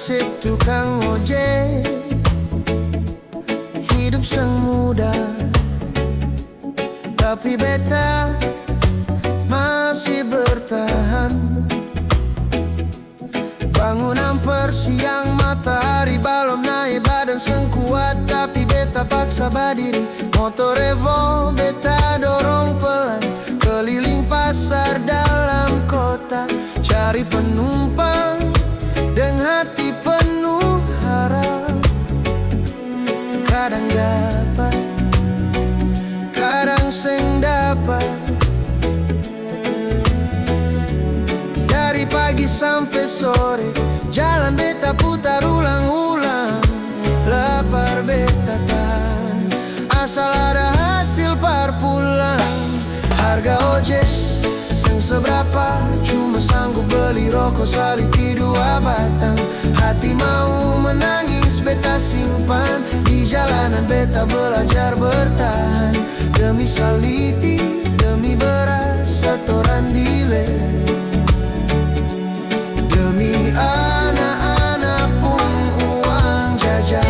nasib tukang ojek, hidup sang muda, tapi beta masih bertahan. Bangunan persiang, matahari belum naik, badan sengkuat, tapi beta paksa berdiri. Motor Evo beta dorong pelan, keliling pasar dalam kota, cari penumpang dengan hati penuh harap. Kadang dapat, kadang seng dapat. Dari pagi sampai sore, jalan beta putar ulang-ulang. Lapar beta tahan, asal ada hasil par pulang. Harga ojek seng seberapa, cuma sanggup beli rokok saliti 2 batang. Hati mau menangis beta simpan, di jalanan beta belajar bertahan. Demi saliti, demi beras setoran dile, demi anak-anak pun uang jajan.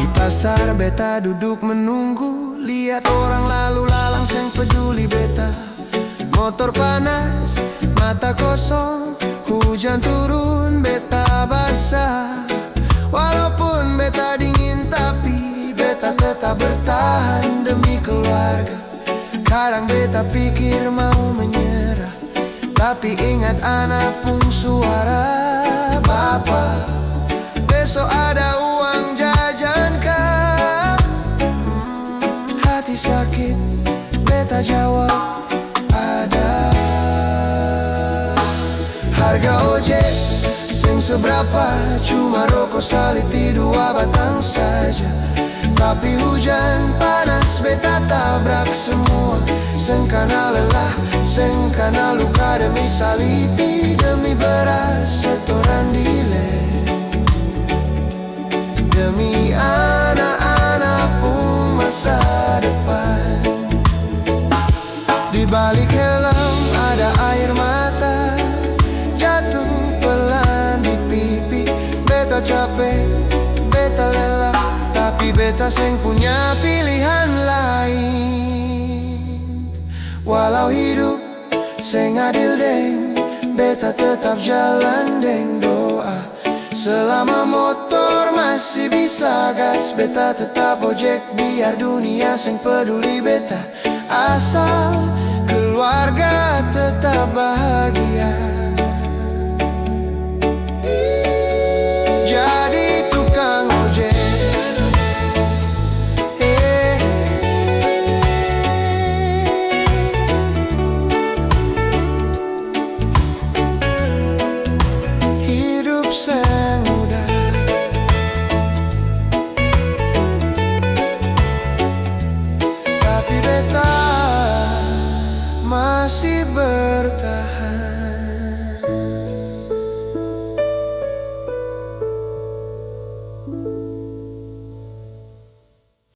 Di pasar beta duduk menunggu, lihat orang lalu lalang seng peduli beta. Motor panas, mata kosong, hujan turun beta basah. Walaupun beta dingin tapi beta tetap bertahan demi keluarga. Kadang beta pikir mau menyerah, tapi ingat anak pun suara Bapa. Besok ada uang jajan kah? Hati sakit, beta jawab ada. Harga ojek seng seberapa, cuma rokok saliti 2 batang saja. Tapi hujan panas beta tabrak semua. Seng kana lelah, seng kana luka, demi saliti, demi beras setoran dile, demi anak-anak pun masa depan. Di balik helm ada air mata jatuh pelan di pipi. Beta capek, beta lelah, tapi beta seng punya pilihan lain. Walau hidup seng adil deng, beta tetap jalan deng doa. Selama motor masih bisa gas, beta tetap ojek biar dunia seng peduli beta. Asal keluarga tetap bahagia. Jadi tukang ojek, hidup